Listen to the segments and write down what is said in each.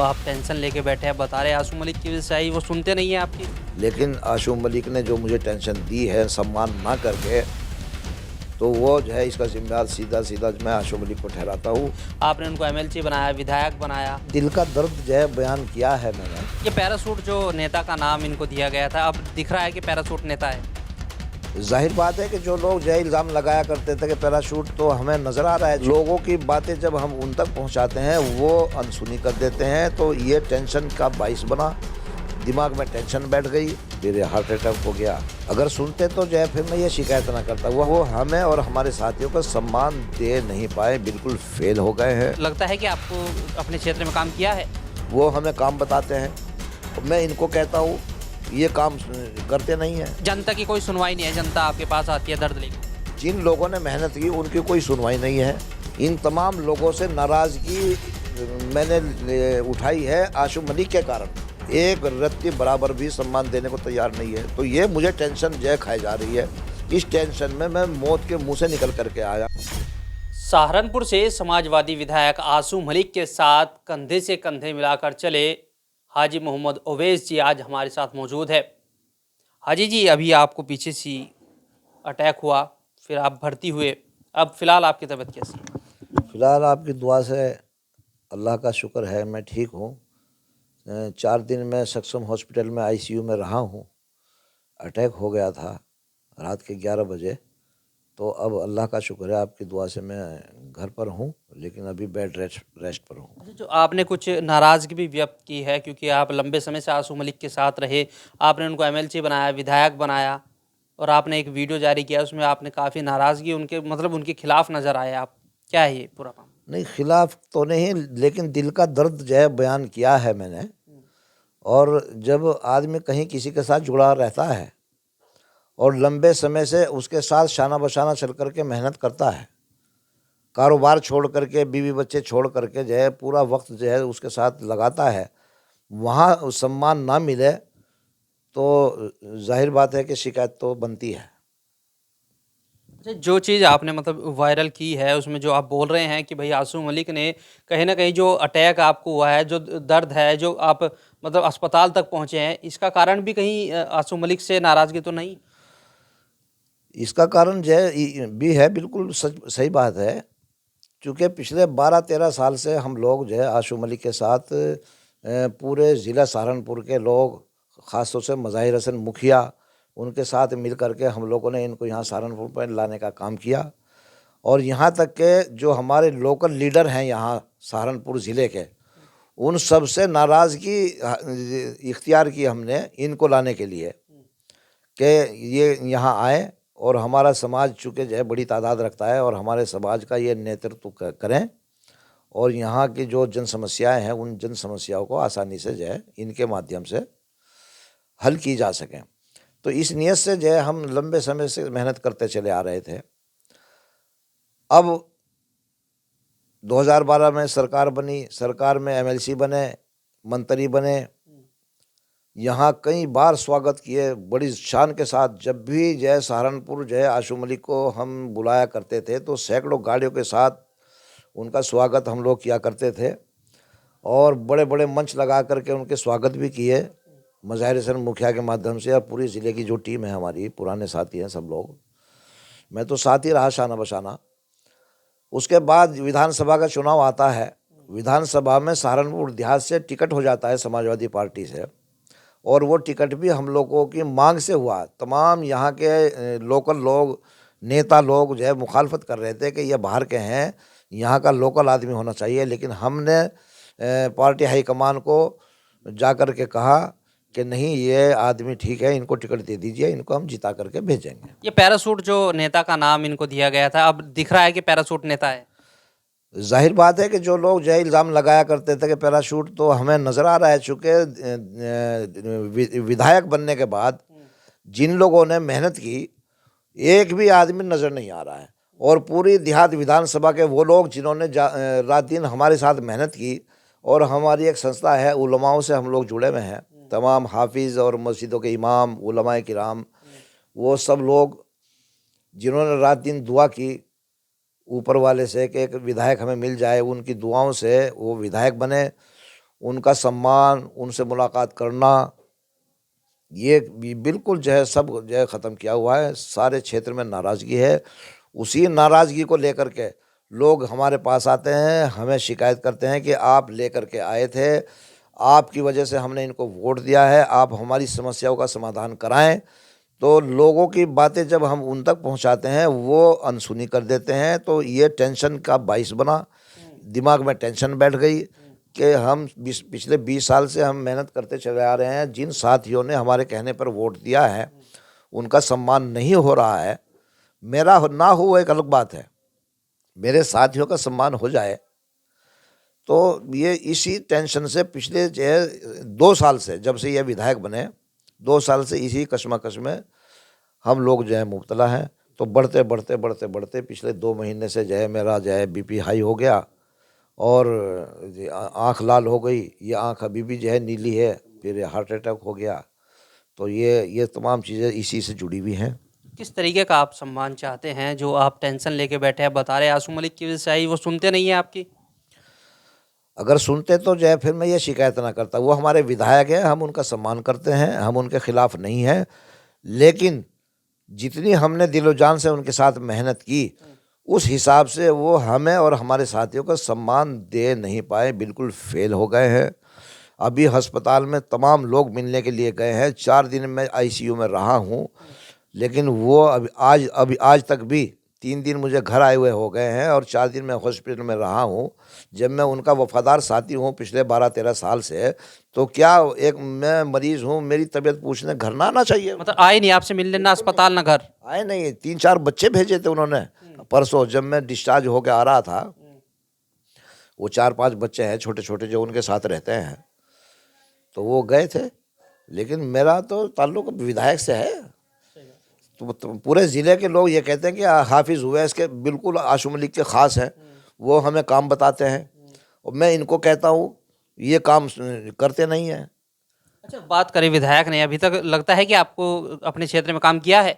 आप टेंशन लेके बैठे हैं, बता रहे हैं आशू मलिक की वजह से आई, वो सुनते नहीं है आपकी। लेकिन आशू मलिक ने जो मुझे टेंशन दी है सम्मान ना करके, तो वो जो है इसका जिम्मेदार सीधा सीधा मैं आशू मलिक को ठहराता हूँ। आपने उनको एमएलसी बनाया, विधायक बनाया। दिल का दर्द जो है बयान किया है मैंने। ये पैरासूट जो नेता का नाम इनको दिया गया था, अब दिख रहा है कि पैरासूट नेता है। जाहिर बात है कि जो लोग जो है इल्ज़ाम लगाया करते थे कि पैराशूट, तो हमें नज़र आ रहा है लोगों की बातें जब हम उन तक पहुंचाते हैं वो अनसुनी कर देते हैं, तो ये टेंशन का बाइस बना, दिमाग में टेंशन बैठ गई, फिर हार्ट अटैक हो गया। अगर सुनते तो जो है फिर मैं ये शिकायत ना करता। वो हमें और हमारे साथियों को सम्मान दे नहीं पाए, बिल्कुल फेल हो गए हैं। लगता है कि आपको अपने क्षेत्र में काम किया है। वो हमें काम बताते हैं, मैं इनको कहता हूँ ये काम करते नहीं है। जनता की कोई सुनवाई नहीं है, जनता आपके पास आती है दर्द लेकर। जिन लोगों ने मेहनत की उनकी कोई सुनवाई नहीं है। इन तमाम लोगों से नाराज़गी मैंने उठाई है आशू मलिक के कारण। एक रत्ती बराबर भी सम्मान देने को तैयार नहीं है, तो ये मुझे टेंशन जय खाई जा रही है। इस टेंशन में मैं मौत के मुंह से निकल करके आया। सहारनपुर से समाजवादी विधायक आशू मलिक के साथ कंधे से कंधे मिलाकर चले हाजी मोहम्मद ओवैस जी आज हमारे साथ मौजूद है। हाजी जी, अभी आपको पीछे से अटैक हुआ, फिर आप भर्ती हुए, अब फिलहाल आपकी तबीयत कैसी है? फिलहाल आपकी दुआ से अल्लाह का शुक्र है मैं ठीक हूँ। 4 दिन मैं सक्षम हॉस्पिटल में आईसीयू में रहा हूँ। अटैक हो गया था रात के 11 बजे, तो अब अल्लाह का शुक्र है आपकी दुआ से मैं घर पर हूँ, लेकिन अभी बेड रेस्ट पर हूँ। अच्छा, जो आपने कुछ नाराज़गी भी व्यक्त की है क्योंकि आप लंबे समय से आशू मलिक के साथ रहे, आपने उनको एमएलसी बनाया, विधायक बनाया, और आपने एक वीडियो जारी किया, उसमें आपने काफ़ी नाराज़गी उनके खिलाफ नज़र आए आप। क्या है ये पूरा मामला? नहीं, खिलाफ तो नहीं, लेकिन दिल का दर्द जो है बयान किया है मैंने। और जब आदमी कहीं किसी के साथ जुड़ा रहता है और लंबे समय से उसके साथ शाना बशाना चल करके मेहनत करता है, कारोबार छोड़ करके, बीवी बच्चे छोड़ करके जो है पूरा वक्त जो है उसके साथ लगाता है, वहाँ सम्मान ना मिले तो जाहिर बात है कि शिकायत तो बनती है। अच्छा, जो चीज़ आपने वायरल की है, उसमें जो आप बोल रहे हैं कि भाई आशू मलिक ने कहीं ना कहीं जो अटैक आपको हुआ है, जो दर्द है, जो आप अस्पताल तक पहुंचे हैं, इसका कारण भी कहीं आशू मलिक से नाराज़गी तो नहीं? इसका कारण जो है भी है, बिल्कुल सही बात है। चूँकि पिछले 12-13 साल से हम लोग जो है आशू मलिक के साथ पूरे ज़िला सहारनपुर के लोग, ख़ासतौर से मज़ाहिर हसन मुखिया, उनके साथ मिल करके हम लोगों ने इनको यहाँ सहारनपुर पर लाने का काम किया। और यहाँ तक के जो हमारे लोकल लीडर हैं यहाँ सहारनपुर ज़िले के, उन सब से नाराज़गी इख्तियार की हमने इनको लाने के लिए कि ये यहाँ आए और हमारा समाज चूँकि जो है बड़ी तादाद रखता है, और हमारे समाज का ये नेतृत्व करें और यहाँ की जो जन समस्याएँ हैं उन जन समस्याओं को आसानी से जो है इनके माध्यम से हल की जा सकें। तो इस नियत से जो है हम लंबे समय से मेहनत करते चले आ रहे थे। अब 2012 में सरकार बनी, सरकार में एमएलसी बने, मंत्री बने, यहाँ कई बार स्वागत किए बड़ी शान के साथ। जब भी जो है सहारनपुर जो है आशू मलिक को हम बुलाया करते थे तो सैकड़ों गाड़ियों के साथ उनका स्वागत हम लोग किया करते थे, और बड़े बड़े मंच लगा करके उनके स्वागत भी किए मज़ाहिर हसन मुखिया के माध्यम से। और पूरी ज़िले की जो टीम है हमारी, पुराने साथी हैं सब लोग, मैं तो साथ ही रहा शाना बशाना। उसके बाद विधानसभा का चुनाव आता है, विधानसभा में सहारनपुर देहात से टिकट हो जाता है समाजवादी पार्टी से, और वो टिकट भी हम लोगों की मांग से हुआ। तमाम यहाँ के लोकल लोग, नेता लोग जो है मुखालफत कर रहे थे कि ये बाहर के हैं, यहाँ का लोकल आदमी होना चाहिए, लेकिन हमने पार्टी हाईकमान को जा कर के कहा कि नहीं, ये आदमी ठीक है, इनको टिकट दे दीजिए, इनको हम जिता करके भेजेंगे। ये पैरासूट जो नेता का नाम इनको दिया गया था, अब दिख रहा है कि पैरासूट नेता है। जाहिर बात है कि जो लोग जो है इल्ज़ाम लगाया करते थे कि पैराशूट, तो हमें नज़र आ रहा है चूँकि विधायक बनने के बाद जिन लोगों ने मेहनत की, एक भी आदमी नज़र नहीं आ रहा है। और पूरी देहात विधानसभा के वो लोग जिन्होंने रात दिन हमारे साथ मेहनत की, और हमारी एक संस्था है, उलमाओं से हम लोग जुड़े हुए हैं, तमाम हाफिज़ और मस्जिदों के इमाम, उलमाए किराम, वो सब लोग जिन्होंने रात दिन दुआ की ऊपर वाले से कि एक विधायक हमें मिल जाए, उनकी दुआओं से वो विधायक बने। उनका सम्मान, उनसे मुलाकात करना, ये बिल्कुल जो है सब जो है ख़त्म किया हुआ है। सारे क्षेत्र में नाराज़गी है। उसी नाराज़गी को लेकर के लोग हमारे पास आते हैं, हमें शिकायत करते हैं कि आप लेकर के आए थे, आपकी वजह से हमने इनको वोट दिया है, आप हमारी समस्याओं का समाधान कराएं। तो लोगों की बातें जब हम उन तक पहुंचाते हैं वो अनसुनी कर देते हैं। तो ये टेंशन का बाइस बना, दिमाग में टेंशन बैठ गई कि हम पिछले 20 साल से हम मेहनत करते चले आ रहे हैं। जिन साथियों ने हमारे कहने पर वोट दिया है उनका सम्मान नहीं हो रहा है। मेरा ना हो वो एक अलग बात है, मेरे साथियों का सम्मान हो जाए। तो ये इसी टेंशन से पिछले जो है 2 साल से, जब से ये विधायक बने 2 साल से इसी कश्मकश में हम लोग जो है मुब्तला हैं। तो बढ़ते बढ़ते बढ़ते बढ़ते पिछले 2 महीने से जो है मेरा जो है बीपी हाई हो गया और आँख लाल हो गई। ये आँख अभी भी जो है नीली है, फिर हार्ट अटैक हो गया। तो ये तमाम चीज़ें इसी से जुड़ी हुई हैं। किस तरीके का आप सम्मान चाहते हैं? जो आप टेंशन लेके बैठे हैं, बता रहे हैं आशू मलिक की वजह से आई, वो सुनते नहीं हैं आपकी? अगर सुनते तो जो है फिर मैं ये शिकायत ना करता। वो हमारे विधायक हैं, हम उनका सम्मान करते हैं, हम उनके खिलाफ नहीं हैं। लेकिन जितनी हमने दिलो जान से उनके साथ मेहनत की, उस हिसाब से वो हमें और हमारे साथियों को सम्मान दे नहीं पाए, बिल्कुल फेल हो गए हैं। अभी अस्पताल में तमाम लोग मिलने के लिए गए हैं। 4 दिन मैं आईसीयू में रहा हूँ, लेकिन वो अभी आज तक भी 3 दिन मुझे घर आए हुए हो गए हैं और 4 दिन मैं हॉस्पिटल में रहा हूँ। जब मैं उनका वफादार साथी हूँ पिछले 12-13 साल से, तो क्या एक मैं मरीज़ हूँ, मेरी तबीयत पूछने घर ना आना चाहिए? मतलब आए नहीं आपसे मिलने, ना अस्पताल ना घर? आए नहीं। 3-4 बच्चे भेजे थे उन्होंने। परसों जब मैं डिस्चार्ज होकर आ रहा था, वो 4-5 बच्चे हैं छोटे छोटे जो उनके साथ रहते हैं, तो वो गए थे। लेकिन मेरा तो ताल्लुक विधायक से है। तो पूरे ज़िले के लोग ये कहते हैं कि हाफिज़ उवैस के बिल्कुल आशू मलिक के ख़ास हैं, वो हमें काम बताते हैं और मैं इनको कहता हूँ ये काम करते नहीं हैं। अच्छा, बात करें विधायक ने, अभी तक लगता है कि आपको अपने क्षेत्र में काम किया है?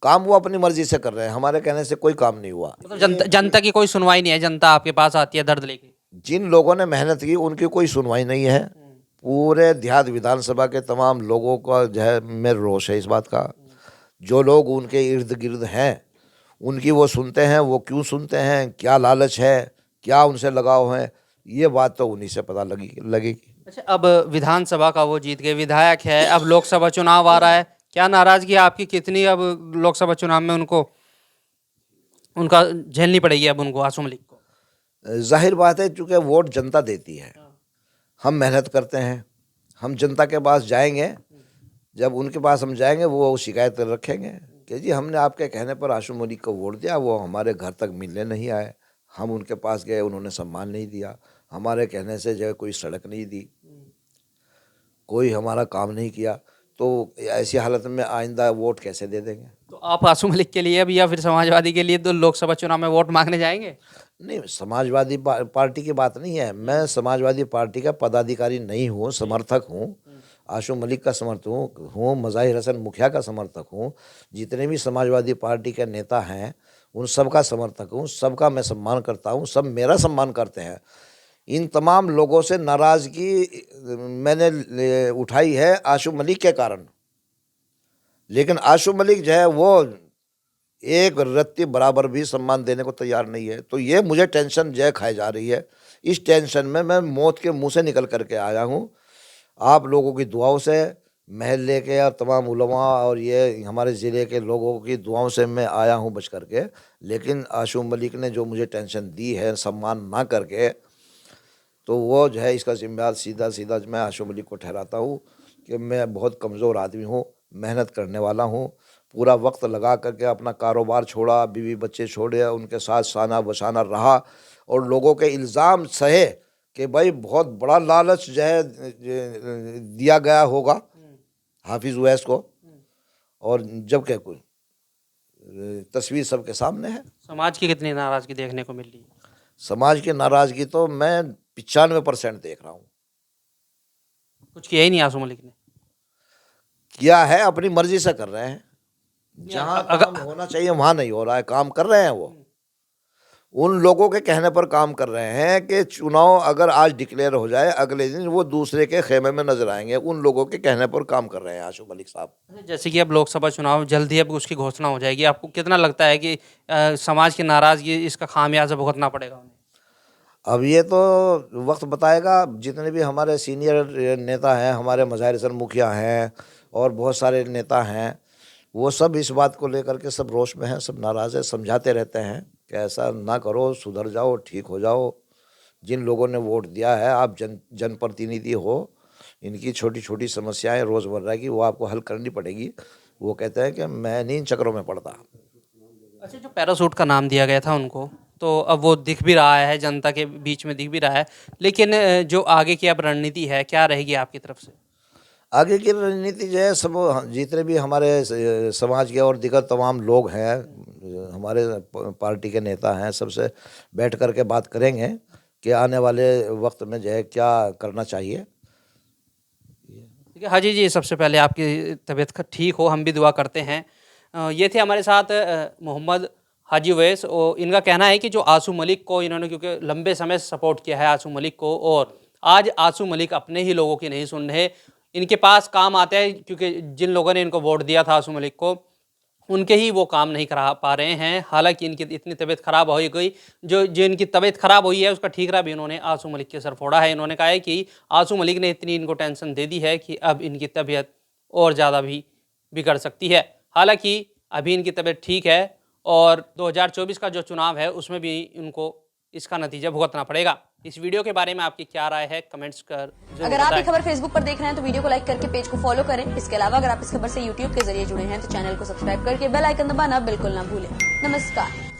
काम वो अपनी मर्जी से कर रहे हैं, हमारे कहने से कोई काम नहीं हुआ। मतलब जनता की कोई सुनवाई नहीं है? जनता आपके पास आती है दर्द लेके? जिन लोगों ने मेहनत की उनकी कोई सुनवाई नहीं है। पूरे देहात विधानसभा के तमाम लोगों का जो है में रोष है इस बात का। जो लोग उनके इर्द गिर्द हैं उनकी वो सुनते हैं, वो क्यों सुनते हैं, क्या लालच है, क्या उनसे लगाव है, ये बात तो उन्हीं से पता लगेगी। अच्छा, अब विधानसभा का वो जीत गए, विधायक है, अब लोकसभा चुनाव आ रहा है, क्या नाराजगी आपकी कितनी अब लोकसभा चुनाव में उनको उनका झेलनी पड़ेगी अब उनको, आशू मलिक को? जाहिर बात है, चूँकि वोट जनता देती है, हम मेहनत करते हैं, हम जनता के पास जाएंगे। जब उनके पास हम जाएंगे वो शिकायत रखेंगे कि जी हमने आपके कहने पर आशू मलिक को वोट दिया, वो हमारे घर तक मिलने नहीं आए, हम उनके पास गए, उन्होंने सम्मान नहीं दिया, हमारे कहने से जो है कोई सड़क नहीं दी, कोई हमारा काम नहीं किया। तो ऐसी हालत में आइंदा वोट कैसे दे देंगे? तो आप आशू मलिक के लिए अब या फिर समाजवादी के लिए तो लोकसभा चुनाव में वोट मांगने जाएंगे? नहीं, समाजवादी पार्टी की बात नहीं है। मैं समाजवादी पार्टी का पदाधिकारी नहीं हूँ, समर्थक हूँ। आशू मलिक का समर्थक हूँ, मज़ाहिर हसन मुखिया का समर्थक हूँ। जितने भी समाजवादी पार्टी के नेता हैं उन सब का समर्थक हूँ, सबका मैं सम्मान करता हूँ, सब मेरा सम्मान करते हैं। इन तमाम लोगों से नाराज़गी मैंने उठाई है आशू मलिक के कारण। लेकिन आशू मलिक जो है वो एक रत्ती बराबर भी सम्मान देने को तैयार नहीं है। तो ये मुझे टेंशन जो है खाई जा रही है। इस टेंशन में मैं मौत के मुंह से निकल करके आया हूँ। आप लोगों की दुआओं से, महल्ले के और तमाम उलमा और ये हमारे ज़िले के लोगों की दुआओं से मैं आया हूँ बच करके। लेकिन आशू मलिक ने जो मुझे टेंशन दी है सम्मान ना करके, तो वो जो है इसका जिम्मेदार सीधा मैं आशू मलिक को ठहराता हूँ कि मैं बहुत कमज़ोर आदमी हूँ, मेहनत करने वाला हूँ, पूरा वक्त लगा करके अपना कारोबार छोड़ा, बीवी बच्चे छोड़े, उनके साथ शाना बशाना रहा और लोगों के इल्ज़ाम सहे कि भाई बहुत बड़ा लालच जो है दिया गया होगा हाफिज़ उवैस को, और जबकि कोई तस्वीर सबके सामने है। समाज की कितनी नाराजगी देखने को मिल रही है? समाज की नाराज़गी तो मैं 95% देख रहा हूँ। कुछ किया ही नहीं आशू मलिक ने? किया है, अपनी मर्जी से कर रहे हैं। जहाँ अगर काम होना चाहिए वहाँ नहीं हो रहा है, काम कर रहे हैं वो। उन लोगों के कहने पर काम कर रहे हैं कि चुनाव अगर आज डिक्लेयर हो जाए, अगले दिन वो दूसरे के खेमे में नजर आएंगे। उन लोगों के कहने पर काम कर रहे हैं आशू मलिक साहब। जैसे कि अब लोकसभा चुनाव जल्द ही अब उसकी घोषणा हो जाएगी, आपको कितना लगता है कि समाज की नाराजगी इसका खामियाजा भुगतना पड़ेगा उन्हें? अब ये तो वक्त बताएगा। जितने भी हमारे सीनियर नेता हैं, हमारे मज़ाहिर हसन मुखिया हैं और बहुत सारे नेता हैं, वो सब इस बात को लेकर के सब रोष में हैं, सब नाराज़ है, समझाते रहते हैं कि ऐसा ना करो, सुधर जाओ, ठीक हो जाओ। जिन लोगों ने वोट दिया है, आप जनप्रतिनिधि हो, इनकी छोटी छोटी समस्याएं रोज़मर्रा की वो आपको हल करनी पड़ेगी। वो कहते हैं कि मैं नहीं इन चक्करों में पड़ता। अच्छा, जो पैरासूट का नाम दिया गया था उनको, तो अब वो दिख भी रहा है, जनता के बीच में दिख भी रहा है, लेकिन जो आगे की अब रणनीति है क्या रहेगी आपकी तरफ से? आगे की रणनीति जो है सब जितने भी हमारे समाज के और दिगर तमाम लोग हैं, हमारे पार्टी के नेता हैं, सबसे बैठ कर के बात करेंगे कि आने वाले वक्त में जो है क्या करना चाहिए। ठीक है हाजी जी, सबसे पहले आपकी तबीयत ठीक हो, हम भी दुआ करते हैं। ये थे हमारे साथ मोहम्मद हाजी उवैस, और इनका कहना है कि जो आसू मलिक को इन्होंने क्योंकि लंबे समय से सपोर्ट किया है आसू मलिक को, और आज आसू मलिक अपने ही लोगों की नहीं सुन रहे, इनके पास काम आते हैं क्योंकि जिन लोगों ने इनको वोट दिया था आसू मलिक को, उनके ही वो काम नहीं करा पा रहे हैं। हालांकि इनकी इतनी तबीयत खराब हो गई, जो इनकी तबीयत खराब हुई है उसका ठीकरा भी इन्होंने आसू मलिक के सर फोड़ा है। इन्होंने कहा है कि आसू मलिक ने इतनी इनको टेंशन दे दी है कि अब इनकी तबीयत और ज़्यादा भी बिगड़ सकती है। हालांकि अभी इनकी तबीयत ठीक है और 2024 का जो चुनाव है उसमें भी इनको इसका नतीजा भुगतना पड़ेगा। इस वीडियो के बारे में आपकी क्या राय है, कमेंट्स कर जरूर अगर आप ये बताएं। खबर फेसबुक पर देख रहे हैं तो वीडियो को लाइक करके पेज को फॉलो करें। इसके अलावा अगर आप इस खबर से यूट्यूब के जरिए जुड़े हैं तो चैनल को सब्सक्राइब करके बेल आइकन दबाना बिल्कुल ना भूलें। नमस्कार।